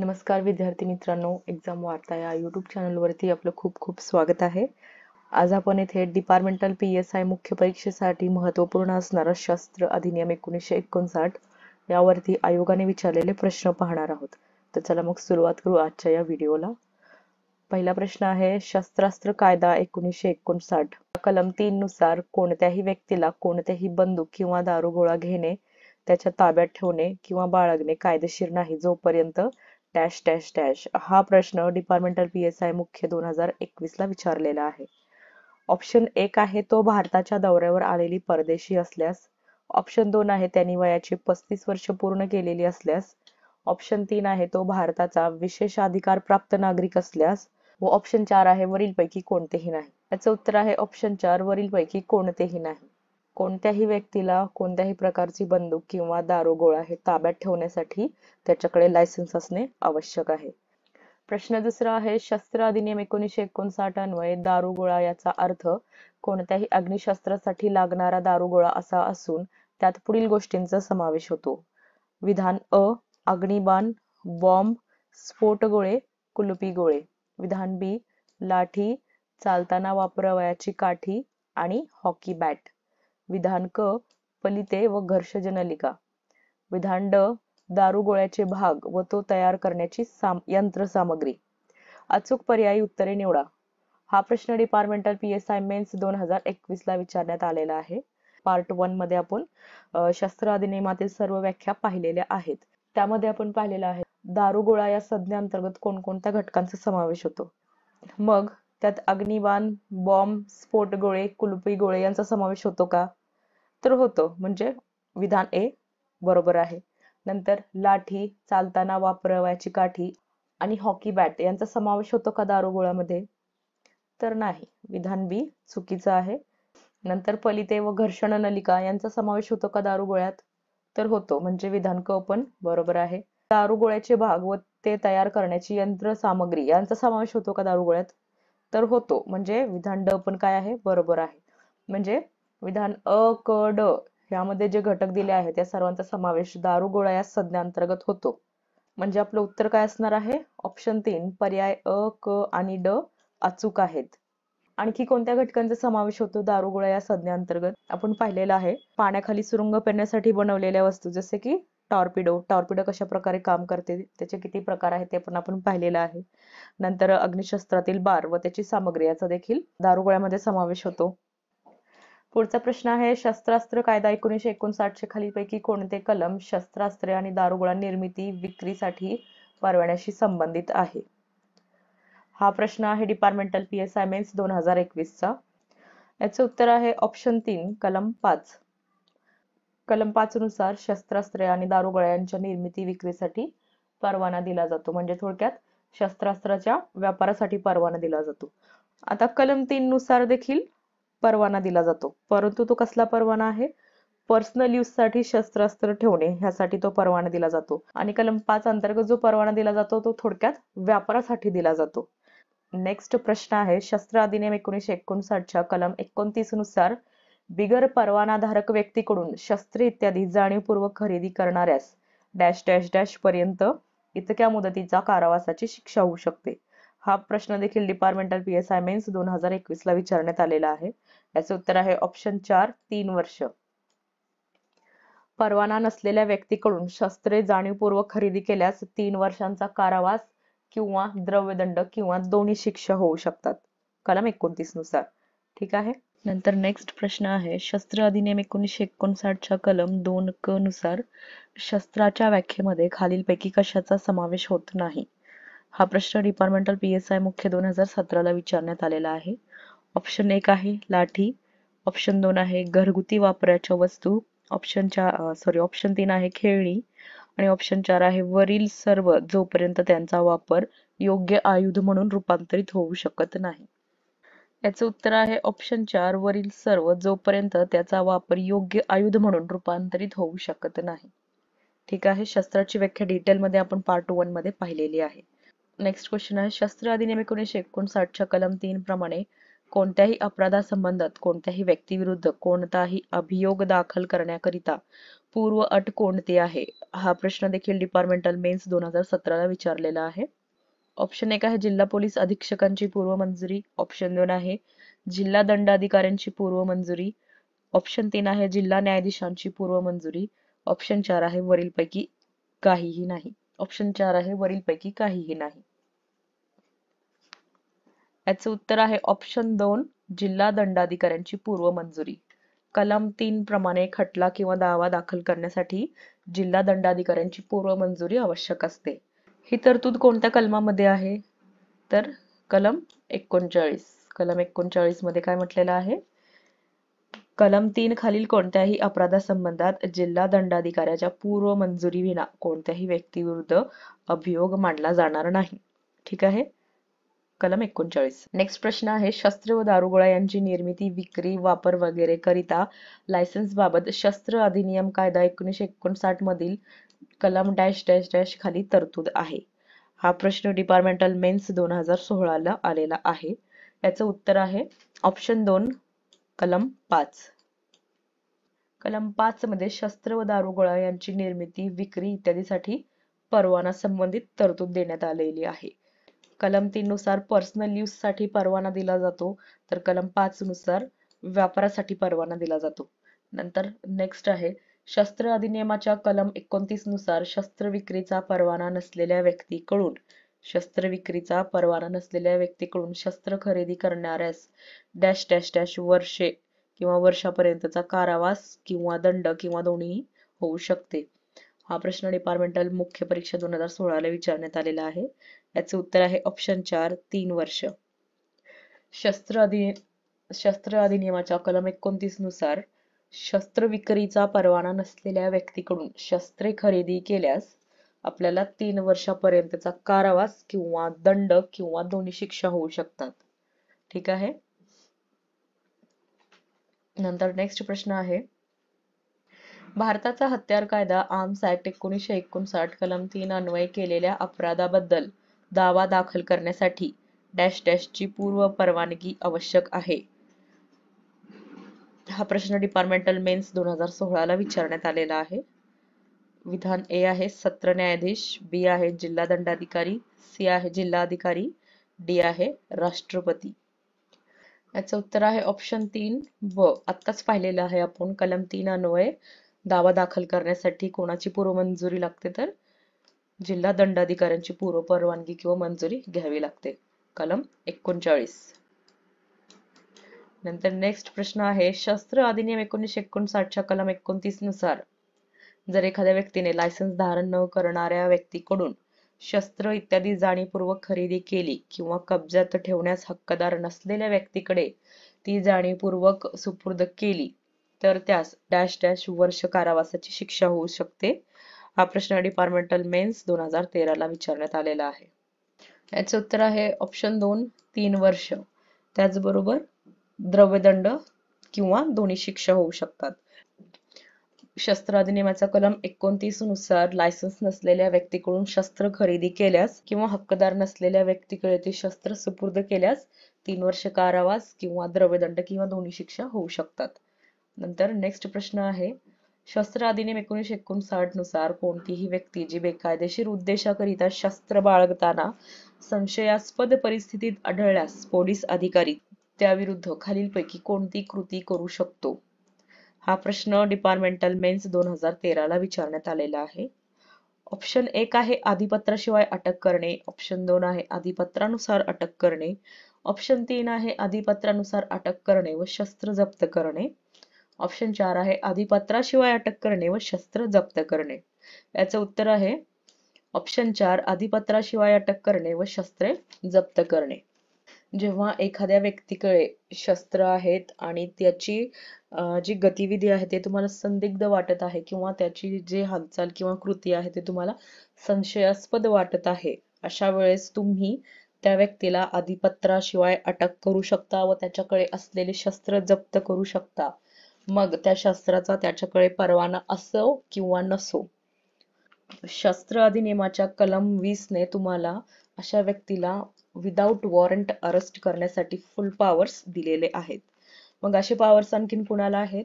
नमस्कार विद्यार्थी मित्रांनो, एक्झाम वार्ता या यूट्यूब चॅनलवरती आपलं खूप खूप स्वागत आहे. आज आपण येथे डिपार्टमेंटल PSI मुख्य परीक्षेसाठी महत्त्वपूर्ण असणारा शस्त्र अधिनियम 1959 यावरती आयोगाने विचारलेले प्रश्न पाहणार आहोत. तर चला मग सुरुवात करू आजच्या या व्हिडिओला. पहिला प्रश्न आहे, शस्त्रास्त्र कायदा 1959 कलम 3 नुसार कोणत्याही व्यक्तीला कोणतेही बंदूक किंवा दारुगोळा घेणे, त्याच्या ताब्यात ठेवणे किंवा बाळगणे कायदेशीर नाही जोपर्यंत डॅश डॅश डॅश. हा प्रश्न डिपार्टमेंटल PSI मुख्य 2021 ला विचारलेला आहे. ऑप्शन 1 आहे तो भारताच्या दौऱ्यावर आलेली परदेशी असल्यास. ऑप्शन 2 आहे त्यांनी वयाची 35 वर्ष पूर्ण केलेली असल्यास. ऑप्शन 3 आहे तो भारताचा विशेष अधिकार प्राप्त नागरिक असल्यास. व ऑप्शन 4 आहे वरीलपैकी कोणतेही नाही. याचं उत्तर आहे ऑप्शन 4 वरीलपैकी कोणतेही नाही. कोणत्याही व्यक्तीला कोणत्याही प्रकारची बंदूक किंवा दारुगोळा हे ताब्यात ठेवण्यासाठी त्याच्याकडे लायसन्स असणे आवश्यक आहे. प्रश्न दुसरा आहे, शस्त्र अधिनियम 1959 अन्वये दारुगोळा याचा अर्थ कोणत्याही अग्निशस्त्रासाठी लागणारा दारुगोळा असा असून त्यात पुढील गोष्टींचा समावेश होतो. विधान अ, अग्निबाण, बॉम्ब, स्फोटगोळे, कुलपी गोळे. विधान बी, लाठी, चालताना वापरावयाची काठी आणि हॉकी बॅट. विधान क, फलिते व घर्षजनलिका. विधान ड, दारुगोळ्याचे भाग व तो तयार करण्याची यंत्रसामग्री. अचूक पर्यायी उत्तरे निवडा. हा प्रश्न डिपार्टमेंटल PSI मेन्स 2021 ला विचारण्यात आलेला आहे. पार्ट 1 मध्ये आपण शस्त्र अधिनियमातील सर्व व्याख्या पाहिलेल्या आहेत. त्यामध्ये आपण पाहिलेलं आहे दारुगोळा या संज्ञेअंतर्गत कोणकोणत्या घटकांचा समावेश होतो. मग त्यात अग्निबाण, बॉम्ब, स्फोटगोळे, कुलपी गोळे यांचा समावेश होतो का? तर होतो, म्हणजे विधान ए बरोबर आहे. नंतर लाठी, चालताना वापरावयाची काठी आणि हॉकी बॅट यांचा समावेश होतो का दारुगोळ्यामध्ये? तर नाही, विधान बी चुकीचं आहे. नंतर फलिते व घर्षण नलिका यांचा समावेश होतो का दारुगोळ्यात? तर होतो, म्हणजे विधान क पण बरोबर आहे. दारुगोळ्याचे भाग व ते तयार करण्याची यंत्रसामग्री यांचा समावेश होतो का दारुगोळ्यात? तर होतो, म्हणजे विधान ड पण काय आहे? बरोबर आहे. म्हणजे विधान अ, क, ड यामध्ये जे घटक दिले आहेत त्या सर्वांचा समावेश दारुगोळा या संज्ञेअंतर्गत होतो. म्हणजे आपलं उत्तर काय असणार आहे? ऑप्शन 3 पर्याय अ, क आणि ड अचूक आहेत. आणखी कोणत्या घटकांचा समावेश होतो दारुगोळा या संज्ञेअंतर्गत? आपण पाहिलेलं आहे पाण्याखाली सुरुंग पेरण्यासाठी बनवलेल्या वस्तू, जसे की टॉर्पिडो. टॉर्पिडो कशा प्रकारे काम करते, त्याचे किती प्रकार आहेत ते पण आपण पाहिलेलं आहे. नंतर अग्निशस्त्रातील बार व त्याची सामग्री याचा देखील दारुगोळ्यामध्ये समावेश होतो. पुढचा प्रश्न आहे, शस्त्रास्त्र कायदा 1959 चे खालीलपैकी कोणते कलम शस्त्रास्त्रे आणि दारुगोळा निर्मिती विक्रीसाठी परवान्याशी संबंधित आहे? हा प्रश्न आहे डिपार्टमेंटल PSI मेन्स 2021 चा. याचे उत्तर आहे ऑप्शन 3 कलम 5. कलम 5 नुसार शस्त्रास्त्रे आणि दारुगोळा यांच्या निर्मिती विक्रीसाठी परवाना दिला जातो. म्हणजे थोडक्यात शस्त्रास्त्राच्या व्यापारासाठी परवाना दिला जातो. आता कलम 3 नुसार देखील परवाना दिला जातो, परंतु तो कसला परवाना आहे? पर्सनल यूज साठी शस्त्रास्त्र ठेवणे ह्यासाठी तो परवाना दिला जातो. आणि कलम 5 अंतर्गत जो परवाना दिला जातो तो थोडक्यात व्यापारासाठी दिला जातो. नेक्स्ट प्रश्न आहे, शस्त्र अधिनियम 1959 च्या कलम 29 नुसार बिगर परवानाधारक व्यक्तीकडून शस्त्रे इत्यादी जाणीवपूर्वक खरेदी करणाऱ्यास डॅश डॅश डॅश पर्यंत इतक्या मुदतीचा कारावासाची शिक्षा होऊ शकते. हा प्रश्न देखील डिपार्टमेंटल PSI मेन्स 2021 ला विचारण्यात आलेला आहे. याचे उत्तर आहे ऑप्शन 4 3 वर्ष. परवाना नसलेल्या व्यक्तीकडून शस्त्रे जाणीवपूर्वक खरेदी केल्यास 3 वर्षांचा कारावास किंवा द्रव्यदंड किंवा दोन्ही शिक्षा होऊ शकतात, कलम 29 नुसार. ठीक आहे. नंतर नेक्स्ट प्रश्न आहे, शस्त्र अधिनियम 1959 च्या कलम 2 क नुसार शस्त्राच्या व्याख्येमध्ये खालीलपैकी कशाचा समावेश होत नाही? हा प्रश्न डिपार्टमेंटल PSI मुख्य 2017 ला विचारण्यात आलेला आहे. ऑप्शन 1 आहे लाठी. ऑप्शन 2 आहे घरगुती वापराच्या वस्तू. ऑप्शन 3 आहे खेळणी. आणि ऑप्शन 4 आहे वरील सर्व जोपर्यंत त्यांचा वापर योग्य आयुध म्हणून रूपांतरित होऊ शकत नाही. याचं उत्तर आहे ऑप्शन 4 वरील सर्व जोपर्यंत त्याचा वापर योग्य आयुध म्हणून रूपांतरित होऊ शकत नाही. ठीक आहे. शस्त्राची व्याख्या डिटेलमध्ये आपण पार्ट 1 मध्ये पाहिलेली आहे. नेक्स्ट क्वेश्चन आहे, शस्त्र अधिनियम 1959 च्या कलम 3 प्रमाणे कोणत्याही अपराधासंबंधात कोणत्याही व्यक्तीविरुद्ध कोणताही अभियोग दाखल करण्याकरिता पूर्व अट कोणती आहे? हा प्रश्न देखील डिपार्टमेंटल मेन्स 2017 ला विचारलेला आहे. ऑप्शन 1 आहे जिल्हा पोलीस अधीक्षकांची पूर्व मंजुरी. ऑप्शन 2 आहे जिल्हा दंडाधिकाऱ्यांची पूर्व मंजुरी. ऑप्शन 3 आहे जिल्हा न्यायाधीशांची पूर्व मंजुरी. ऑप्शन 4 आहे वरीलपैकी काहीही नाही. ऑप्शन 4 आहे वरीलपैकी काहीही नाही. याचं उत्तर आहे ऑप्शन 2 जिल्हा दंडाधिकाऱ्यांची पूर्व मंजुरी. कलम 3 प्रमाणे खटला किंवा दावा दाखल करण्यासाठी जिल्हा दंडाधिकाऱ्यांची पूर्व मंजुरी आवश्यक असते. ही तरतूद कोणत्या कलमामध्ये आहे? तर कलम 39. कलम 39 मध्ये काय म्हटलेलं आहे? कलम 3 खालील कोणत्याही अपराधासंबंधात जिल्हा दंडाधिकाऱ्याच्या पूर्व मंजुरी विना कोणत्याही व्यक्तीविरुद्ध अभियोग मांडला जाणार नाही. ठीक आहे, कलम 39. नेक्स्ट प्रश्न आहे शस्त्र व दारुगोळा यांची निर्मिती, विक्री, वापर वगैरे करिता लायसन्स बाबत शस्त्र अधिनियम कायदा 1959 मधील कलम डॅश डॅश डॅश खाली तरतूद आहे. हा प्रश्न डिपार्टमेंटल मेन्स 2016 ला आलेला आहे. याचं उत्तर आहे ऑप्शन 2 कलम 5. कलम 5 मध्ये शस्त्र व दारुगोळा यांची निर्मिती, विक्री इत्यादीसाठी परवाना संबंधित तरतूद देण्यात आलेली आहे. कलम 3 नुसार पर्सनल यूज साठी परवाना दिला जातो, तर कलम 5 नुसार व्यापारासाठी परवाना दिला जातो. नंतर नेक्स्ट आहे शस्त्र अधिनियमाच्या कलम 29 नुसार शस्त्र विक्रीचा परवाना नसलेल्या व्यक्तीकडून शस्त्र खरेदी करणाऱ्यास डॅश डॅश डॅश वर्षे किंवा वर्षापर्यंतचा कारावास किंवा दंड किंवा दोन्ही होऊ शकते. हा प्रश्न डिपार्टमेंटल मुख्य परीक्षा 2016 ला विचारण्यात आलेला आहे. याचे उत्तर आहे ऑप्शन 4 3 वर्ष. शस्त्र अधिनियमाच्या कलम 29 नुसार शस्त्र विक्रीचा परवाना नसलेल्या व्यक्तीकडून शस्त्रे खरेदी केल्यास आपल्याला 3 वर्षापर्यंतचा कारावास किंवा दंड किंवा दोन्ही शिक्षा होऊ शकतात. ठीक आहे. नंतर नेक्स्ट प्रश्न आहे भारताचा हत्यार कायदा आर्म्स ऍक्ट 1959 कलम 3 अन्वये केलेल्या अपराधाबद्दल दावा दाखल करण्यासाठी डॅश डॅश ची पूर्व परवानगी आवश्यक आहे. हा प्रश्न डिपार्टमेंटल मेन्स 2016 ला विचारण्यात आलेला आहे. विधान ए आहे सत्र न्यायाधीश, बी आहे जिल्हा दंडाधिकारी, सी आहे जिल्हाधिकारी, डी आहे राष्ट्रपती. याचं उत्तर आहे ऑप्शन 3 व. आत्ताच पाहिलेलं आहे आपण. कलम 3 अन्वये दावा दाखल करण्यासाठी कोणाची पूर्व मंजुरी लागते? तर जिल्हा दंडाधिकाऱ्यांची पूर्व परवानगी किंवा मंजुरी घ्यावी लागते. कलम 39. नंतर नेक्स्ट प्रश्न आहे शस्त्र अधिनियम 1959 च्या कलम 29 नुसार जर एखाद्या व्यक्तीने लायसन्स धारण न करणाऱ्या व्यक्तीकडून शस्त्र इत्यादी जाणीवपूर्वक खरेदी केली किंवा कब्जात ठेवण्यास हक्कदार नसलेल्या व्यक्तीकडे ती जाणीवपूर्वक सुपूर्द केली तर त्यास डॅश डॅश वर्ष कारावासाची शिक्षा होऊ शकते. हा प्रश्न डिपार्टमेंटल मेन्स 2013 ला विचारण्यात आलेला आहे. याचे उत्तर आहे ऑप्शन 2 3 वर्ष. त्याचबरोबर द्रव्यदंड किंवा दोन्ही शिक्षा होऊ शकतात. शस्त्र अधिनियमाचा कलम 29 नुसार लायसन्स नसलेल्या व्यक्तीकडून शस्त्र खरेदी केल्यास किंवा हक्कदार नसलेल्या व्यक्तीकडे ते शस्त्र सुपूर्द केल्यास 3 वर्ष कारावास किंवा द्रव्यदंड किंवा दोन्ही शिक्षा होऊ शकतात. नंतर नेक्स्ट प्रश्न आहे शस्त्र अधिनियम 1959 नुसार कोणतीही व्यक्ती जी बेकायदेशीर उद्देशाकरिता शस्त्र बाळगताना संशयास्पद परिस्थितीत आढळल्यास पोलीस अधिकारी त्याविरुद्ध खालीलपैकी कोणती कृती करू शकतो? हा प्रश्न डिपार्टमेंटल मेन्स 2013 ला विचारण्यात आलेला आहे. ऑप्शन 1 आहे आधिपत्राशिवाय अटक करणे. ऑप्शन 2 आहे आधिपत्रानुसार अटक करणे. ऑप्शन 3 आहे आधिपत्रानुसार अटक करणे व शस्त्र जप्त करणे. ऑप्शन 4 आहे आधिपत्राशिवाय अटक करणे व शस्त्र जप्त करणे. याचं उत्तर आहे ऑप्शन 4 आधिपत्राशिवाय अटक करणे व शस्त्रे जप्त करणे. जेव्हा एखाद्या व्यक्तीकडे शस्त्र आहेत आणि त्याची जी गतिविधी आहे ते तुम्हाला संदिग्ध वाटत आहे किंवा त्याची जे हालचाल किंवा कृती आहे ते तुम्हाला संशयास्पद वाटत आहे, अशा वेळेस तुम्ही त्या व्यक्तीला आधिपत्राशिवाय अटक करू शकता व त्याच्याकडे असलेले शस्त्र जप्त करू शकता. मग त्या शस्त्राचा त्याच्याकडे परवाना असो किंवा नसो. शस्त्र अधिनियमाच्या कलम 20 ने तुम्हाला अशा व्यक्तीला विदाउट वॉरंट अरेस्ट करण्यासाठी फुल पॉवर्स दिलेले आहेत. मग असे पॉवर्स आणखीन कुणाला आहेत?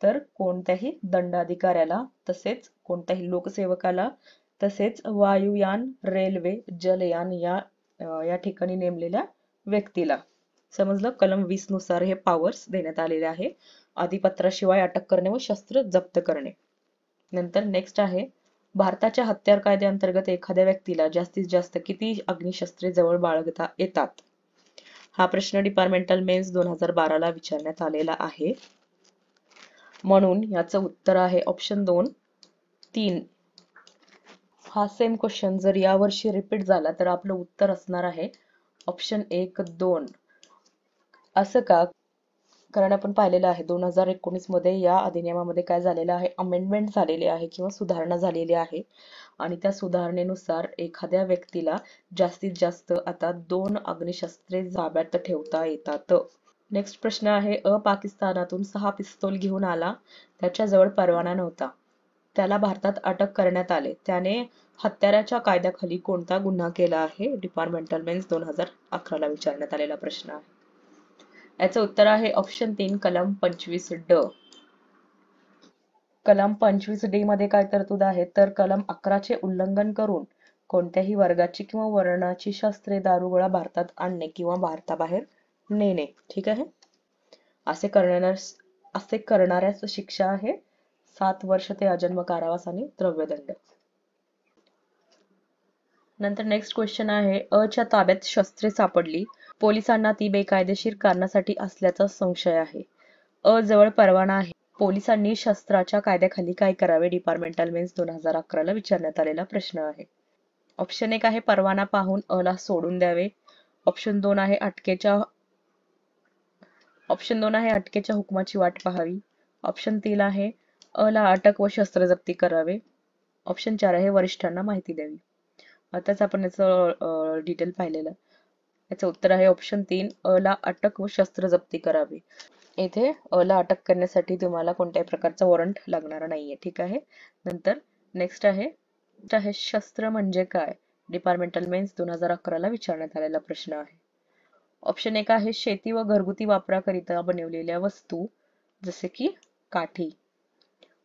तर कोणत्याही दंडाधिकाऱ्याला, तसेच कोणत्याही लोकसेवकाला, तसेच वायुयान, रेल्वे, जलयान या ठिकाणी नेमलेल्या व्यक्तीला. समजलं? कलम 20 नुसार हे पॉवर्स देण्यात आलेले आहे. अधिपत्राशिवाय अटक करणे व शस्त्र जप्त करणे. नंतर नेक्स्ट आहे, भारताच्या हत्यार कायद्याअंतर्गत एखाद्या व्यक्तीला जास्तीत जास्त किती अग्निशस्त्रे जवळ बाळगता येतात? हा प्रश्न डिपार्टमेंटल मेन्स 2012 ला विचारण्यात आलेला आहे. म्हणून याचं उत्तर आहे ऑप्शन 2, 3. हा सेम क्वेश्चन जर यावर्षी रिपीट झाला तर आपलं उत्तर असणार आहे ऑप्शन 1, 2. असं का? कारण आपण पाहिलेलं आहे 2019 मध्ये या अधिनियमामध्ये काय झालेलं आहे, अमेंडमेंट झालेली आहे किंवा सुधारणा झालेली आहे. आणि त्या सुधारणेनुसार एखाद्या व्यक्तीला जास्तीत जास्त आता 2 अग्निशस्त्रे ताब्यात ठेवता येतात. नेक्स्ट प्रश्न आहे, पाकिस्तानातून 6 पिस्तूल घेऊन आला, त्याच्याजवळ परवाना नव्हता, त्याला भारतात अटक करण्यात आले, त्याने हत्याराच्या कायद्याखाली कोणता गुन्हा केला आहे? डिपार्टमेंटल मेन्स 2011 ला विचारण्यात आलेला प्रश्न आहे. याचं उत्तर आहे ऑप्शन 3, कलम 25D. कलम 25D मध्ये काय तरतूद आहे तर कलम 11 चे उल्लंघन करून कोणत्याही वर्गाची किंवा वर्णाची शस्त्रे, दारुगोळा भारतात आणणे किंवा भारताबाहेर नेणे. ठीक आहे. असे करणाऱ्यास शिक्षा आहे 7 वर्ष ते आजन्म कारावास आणि द्रव्यदंड. नंतर नेक्स्ट क्वेश्चन आहे, च्या ताब्यात शस्त्रे सापडली, पोलिसांना ती बेकायदेशीर कारणासाठी असल्याचा संशय आहे. जवळ परवाना आहे, पोलिसांनी शस्त्राच्या कायद्याखाली काय करावे? डिपार्टमेंटल मेन्स 2011 ला विचारण्यात आलेला प्रश्न आहे. ऑप्शन 1 आहे परवाना पाहून ला सोडून द्यावे. ऑप्शन 2 आहे अटकेच्या हुकमाची वाट पाहावी. ऑप्शन 3 आहे ला अटक व शस्त्र जप्ती करावे. ऑप्शन 4 आहे वरिष्ठांना माहिती द्यावी. आताच आपण याचं डिटेल पाहिलेलं. याचं उत्तर आहे ऑप्शन 3, ला अटक व शस्त्र जप्ती करावी. येथे ला अटक करण्यासाठी तुम्हाला कोणत्याही प्रकारचा वॉरंट लागणार नाहीये. ठीक आहे. नंतर नेक्स्ट आहे शस्त्र म्हणजे काय? डिपार्टमेंटल मेन्स 2011 ला विचारण्यात आलेला प्रश्न आहे. ऑप्शन 1 आहे शेती व घरगुती वापराकरिता बनवलेल्या वस्तू, जसे की काठी.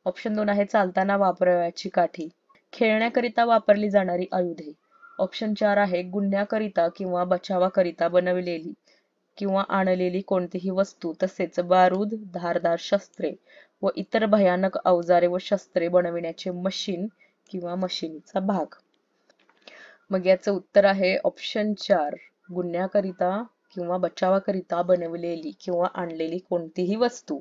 ऑप्शन 2 आहे चालताना वापरावयाची काठी, खेळण्याकरिता वापरली जाणारी आयुधे. ऑप्शन 4 आहे गुन्ह्याकरिता किंवा बचावाकरिता बनवलेली किंवा आणलेली कोणतीही वस्तू, तसेच बारूद, धारदार शस्त्रे व इतर भयानक अवजारे व शस्त्रे बनविण्याचे मशीन किंवा मशिनीचा भाग. मग याचं उत्तर आहे ऑप्शन 4, गुन्ह्याकरिता किंवा बचावाकरिता बनवलेली किंवा आणलेली कोणतीही वस्तू,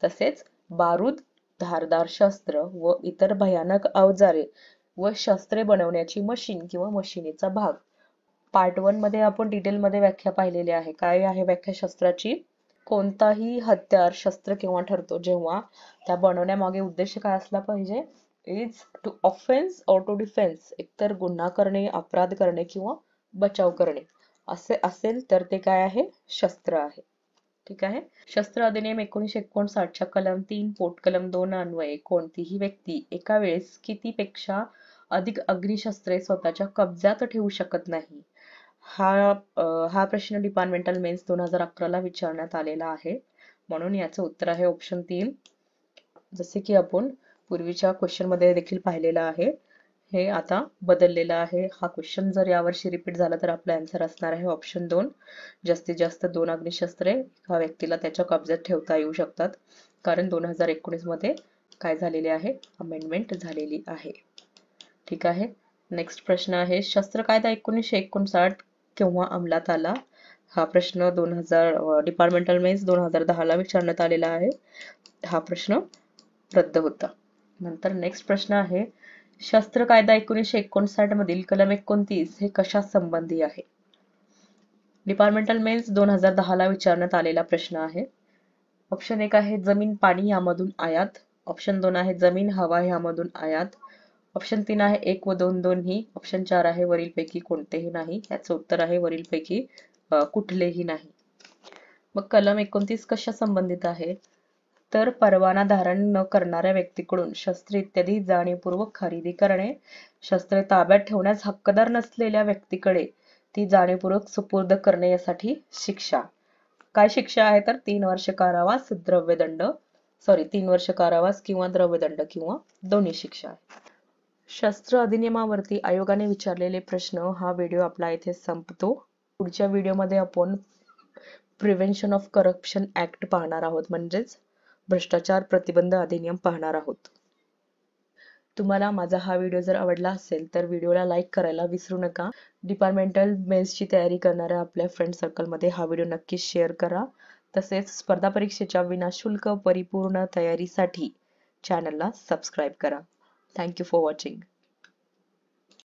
तसेच बारूद, धारदार शस्त्र व इतर भयानक अवजारे व शस्त्रे बनवण्याची मशीन किंवा मशिनीचा भाग. पार्ट 1 मध्ये आपण डिटेलमध्ये व्याख्या पाहिलेली आहे. काय आहे व्याख्या शस्त्राची? कोणताही हत्यार शस्त्र केव्हा ठरतो? जेव्हा त्या बनवण्यामागे उद्देश काय असला पाहिजे? इज टू ऑफेन्स और टू डिफेन्स. एकतर गुन्हा करणे, अपराध करणे किंवा बचाव करणे असे असेल तर ते काय आहे? शस्त्र आहे. ठीक आहे. शस्त्र अधिनियम 1959 च्या कलम 3 पोट कलम 2 अन्वये कोणतीही व्यक्ती एका वेळेस कितीपेक्षा अधिक अग्निशस्त्रे स्वतःच्या कब्जात ठेवू शकत नाही. हा प्रश्न डिपार्टमेंटल मेन्स 2011 ला विचारण्यात आलेला आहे. म्हणून याचं उत्तर आहे ऑप्शन 3. जसे की आपण पूर्वीच्या क्वेश्चन मध्ये देखील पाहिलेलं आहे, हे आता बदललेलं आहे. हा क्वेश्चन जर यावर्षी रिपीट झाला तर आपला आन्सर असणार आहे ऑप्शन 2. जास्तीत जास्त 2 अग्निशस्त्रे एका व्यक्तीला त्याच्या कब्जात ठेवता येऊ शकतात, कारण 2019 मध्ये काय झालेले आहे? अमेंडमेंट झालेली आहे. ठीक आहे. नेक्स्ट प्रश्न आहे, शस्त्र कायदा 1959 केव्हा अंमलात आला? हा प्रश्न डिपार्टमेंटल मेन्स 2010 ला विचारण्यात आलेला आहे. हा प्रश्न रद्द होता. नंतर नेक्स्ट प्रश्न आहे, शस्त्र कायदा 1959 मधील कलम 29 हे कशा संबंधी आहे? डिपार्टमेंटल मेन्स 2010 ला विचारण्यात आलेला प्रश्न आहे. ऑप्शन 1 आहे जमीन पाणी यामधून आयात. ऑप्शन 2 आहे जमीन हवा यामधून आयात. ऑप्शन 3 आहे 1 व 2 दोन्ही. ऑप्शन 4 आहे वरीलपैकी कोणतेही नाही. याचं उत्तर आहे वरीलपैकी कुठलेही नाही. मग कलम 29 कशा संबंधित आहे? तर परवाना धारण न करणाऱ्या व्यक्तीकडून शस्त्रे इत्यादी जाणीवपूर्वक खरेदी करणे, शस्त्रे ताब्यात ठेवण्यास हक्कदार नसलेल्या व्यक्तीकडे ती जाणीवपूर्वक सुपूर्द करणे यासाठी शिक्षा. काय शिक्षा आहे तर 3 वर्ष कारावास, द्रव्यदंड 3 वर्ष कारावास किंवा द्रव्यदंड किंवा दोन्ही शिक्षा आहे. शस्त्र अधिनियमावरती आयोगाने विचारलेले प्रश्न हा व्हिडिओ आपला इथे संपतो. पुढच्या व्हिडिओमध्ये आपण प्रिव्हेन्शन ऑफ करप्शन ऍक्ट पाहणार आहोत, म्हणजेच भ्रष्टाचार प्रतिबंध अधिनियम पाहणार आहोत. तुम्हाला माझा हा व्हिडिओ जर आवडला असेल तर व्हिडिओला लाईक करायला विसरू नका. डिपार्टमेंटल मेन्सची तयारी करणाऱ्या आपल्या फ्रेंड सर्कलमध्ये हा व्हिडिओ नक्कीच शेअर करा. तसेच स्पर्धा परीक्षेच्या विनाशुल्क परिपूर्ण तयारीसाठी चॅनलला सबस्क्राईब करा. Thank you for watching.